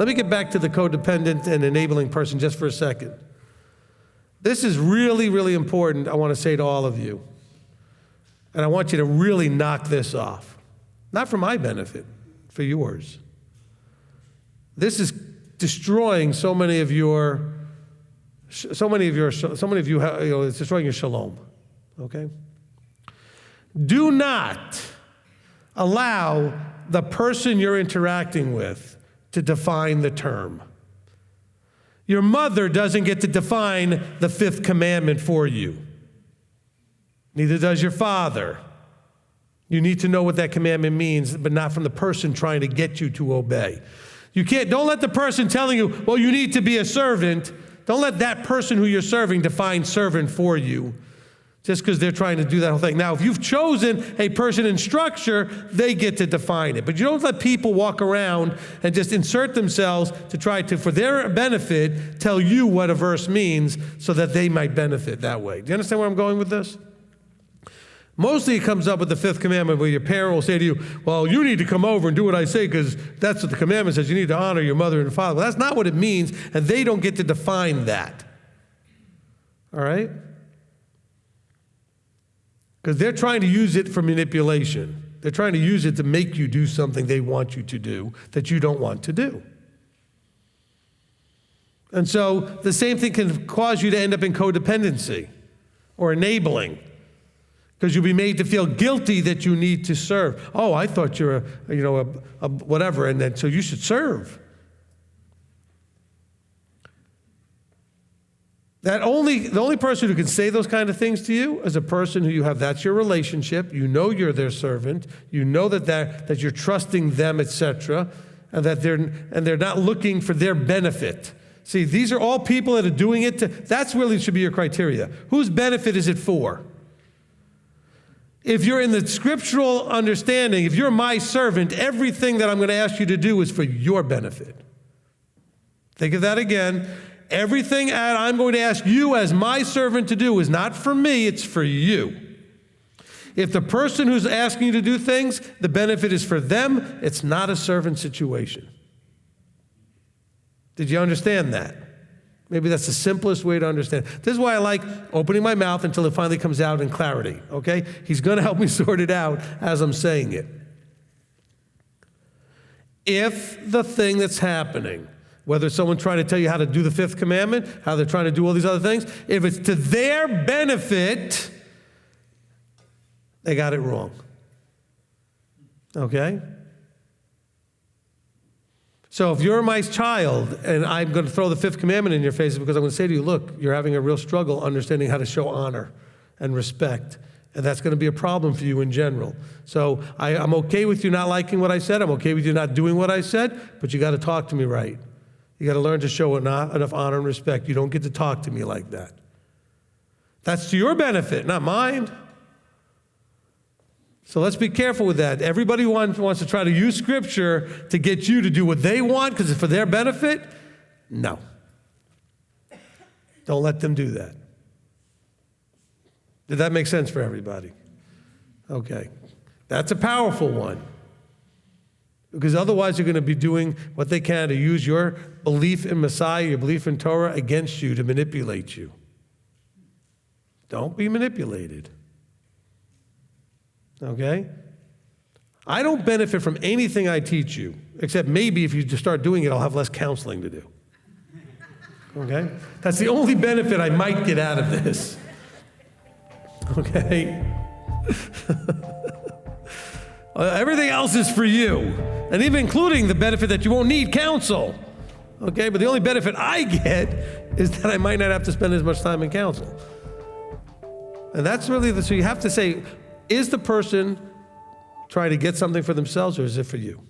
let me get back to the codependent and enabling person just for a second. This is really, really important, I want to say to all of you. And I want you to really knock this off. Not for my benefit, for yours. This is destroying so many of you, it's destroying your shalom, okay? Do not allow the person you're interacting with to define the term. Your mother doesn't get to define the fifth commandment for you. Neither does your father. You need to know what that commandment means, but not from the person trying to get you to obey. Don't let the person telling you, well, you need to be a servant. Don't let that person who you're serving define servant for you, just because they're trying to do that whole thing. Now, if you've chosen a person in structure, they get to define it. But you don't let people walk around and just insert themselves to try to, for their benefit, tell you what a verse means so that they might benefit that way. Do you understand where I'm going with this? Mostly it comes up with the fifth commandment where your parent will say to you, well, you need to come over and do what I say because that's what the commandment says. You need to honor your mother and father. Well, that's not what it means, and they don't get to define that. All right? Because they're trying to use it for manipulation. They're trying to use it to make you do something they want you to do that you don't want to do. And so the same thing can cause you to end up in codependency or enabling, because you'll be made to feel guilty that you need to serve. Oh, I thought you're a whatever, and then so you should serve. The only person who can say those kind of things to you is a person who that's your relationship. You know you're their servant. You know that you're trusting them, etc., and that they're not looking for their benefit. See, these are all people that are doing it that's really should be your criteria. Whose benefit is it for? If you're in the scriptural understanding, if you're my servant, everything that I'm going to ask you to do is for your benefit. Think of that again. Everything that I'm going to ask you as my servant to do is not for me, it's for you. If the person who's asking you to do things, the benefit is for them, it's not a servant situation. Did you understand that? Maybe that's the simplest way to understand. This is why I like opening my mouth until it finally comes out in clarity, okay? He's going to help me sort it out as I'm saying it. If the thing that's happening, whether it's someone trying to tell you how to do the fifth commandment, how they're trying to do all these other things, if it's to their benefit, they got it wrong, okay? So if you're my child and I'm going to throw the fifth commandment in your face because I'm going to say to you, look, you're having a real struggle understanding how to show honor and respect, and that's going to be a problem for you in general. So I'm okay with you not liking what I said. I'm okay with you not doing what I said, but you got to talk to me right. You got to learn to show enough honor and respect. You don't get to talk to me like that. That's to your benefit, not mine. So let's be careful with that. Everybody wants to try to use Scripture to get you to do what they want because it's for their benefit. No. Don't let them do that. Did that make sense for everybody? Okay. That's a powerful one. Because otherwise you're going to be doing what they can to use your belief in Messiah, your belief in Torah against you to manipulate you. Don't be manipulated. Okay? I don't benefit from anything I teach you, except maybe if you just start doing it, I'll have less counseling to do. Okay? That's the only benefit I might get out of this. Okay? Everything else is for you, and even including the benefit that you won't need counsel. Okay? But the only benefit I get is that I might not have to spend as much time in counsel. And that's really so you have to say, is the person trying to get something for themselves or is it for you?